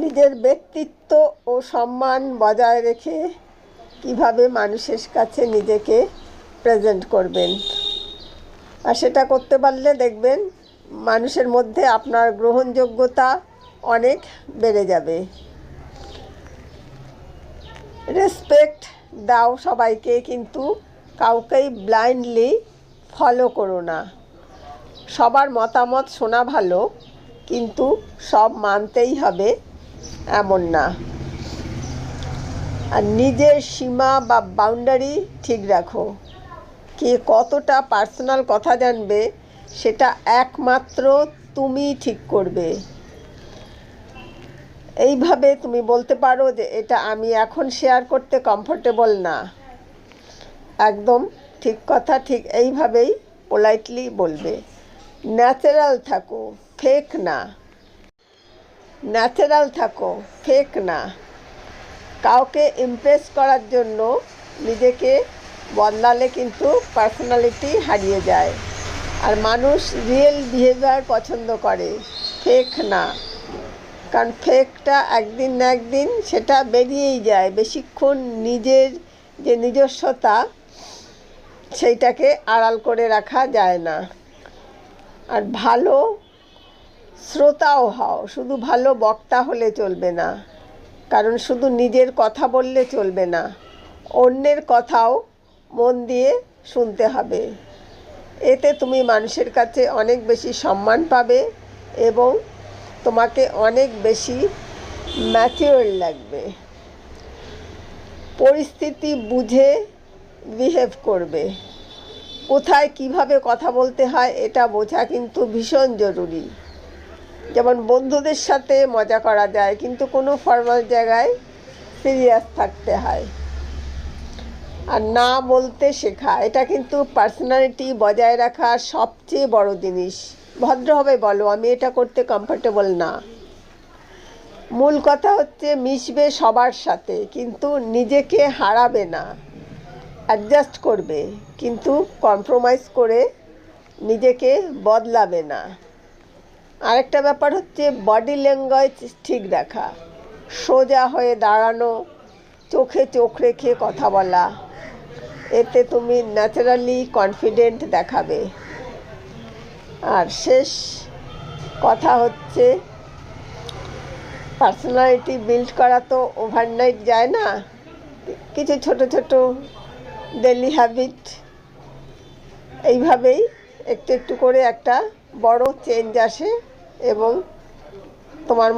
নিজের ব্যক্তিত্ব ও সম্মান বজায় রেখে কিভাবে মানুষের কাছে নিজেকে প্রেজেন্ট করবেন। আর সেটা করতে পারলে দেখবেন মানুষের মধ্যে আপনার গ্রহণযোগ্যতা অনেক বেড়ে যাবে। রেসপেক্ট দাও সবাইকে, কিন্তু কাউকেই ব্লাইন্ডলি ফলো করো না। সবার মতামত শোনা ভালো, কিন্তু সব মানতেই হবে এমন না। আর নিজের সীমা বা বাউন্ডারি ঠিক রাখো। কে কতটা পার্সোনাল কথা জানবে সেটা একমাত্র তুমি ঠিক করবে। এইভাবে তুমি বলতে পারো যে এটা আমি এখন শেয়ার করতে কমফোর্টেবল না। একদম ঠিক কথা, ঠিক এইভাবেই পোলাইটলি বলবে। ন্যাচারাল থাকো, ফেক না। ন্যাচারাল থাকো, ফেক না। কাউকে ইমপ্রেস করার জন্য নিজেকে বদলালে কিন্তু পার্সোনালিটি হারিয়ে যায়। আর মানুষ রিয়েল বিহেভিয়ার পছন্দ করে, ফেক না। কারণ ফেকটা একদিন না একদিন সেটা বেরিয়েই যায়। বেশিক্ষণ নিজের যে নিজস্বতা সেইটাকে আড়াল করে রাখা যায় না। আর ভালো শ্রোতাও হও, শুধু ভালো বক্তা হলে চলবে না। কারণ শুধু নিজের কথা বললে চলবে না, অন্যের কথাও মন দিয়ে শুনতে হবে। এতে তুমি মানুষের কাছে অনেক বেশি সম্মান পাবে এবং তোমাকে অনেক বেশি ম্যাচিওর লাগবে। পরিস্থিতি বুঝে বিহেভ করবে। কোথায় কিভাবে কথা বলতে হয় এটা বোঝা কিন্তু ভীষণ জরুরি। যেমন বন্ধুদের সাথে মজা করা যায়, কিন্তু কোনো ফর্মাল জায়গায় সিরিয়াস থাকতে হয়। আর না বলতে শেখা, এটা কিন্তু পার্সোনালিটি বজায় রাখার সবচেয়ে বড় জিনিস। ভদ্রভাবে বলো, আমি এটা করতে কমফোর্টেবল না। মূল কথা হচ্ছে মিশবে সবার সাথে, কিন্তু নিজেকে হারাবে না। অ্যাডজাস্ট করবে, কিন্তু কম্প্রোমাইজ করে নিজেকে বদলাবে না। আরেকটা ব্যাপার হচ্ছে বডি ল্যাঙ্গুয়েজ ঠিক রাখা। সোজা হয়ে দাঁড়ানো, চোখে চোখ রেখে কথা বলা। এতে তুমি ন্যাচারালি কনফিডেন্ট দেখাবে। আর শেষ কথা হচ্ছে পার্সোনালিটি বিল্ড করা তো ওভারনাইট যায় না। কিছু ছোট ছোট ডেইলি হ্যাবিট, এইভাবেই একটু একটু করে একটা বড় চেঞ্জ আসে এবং তোমার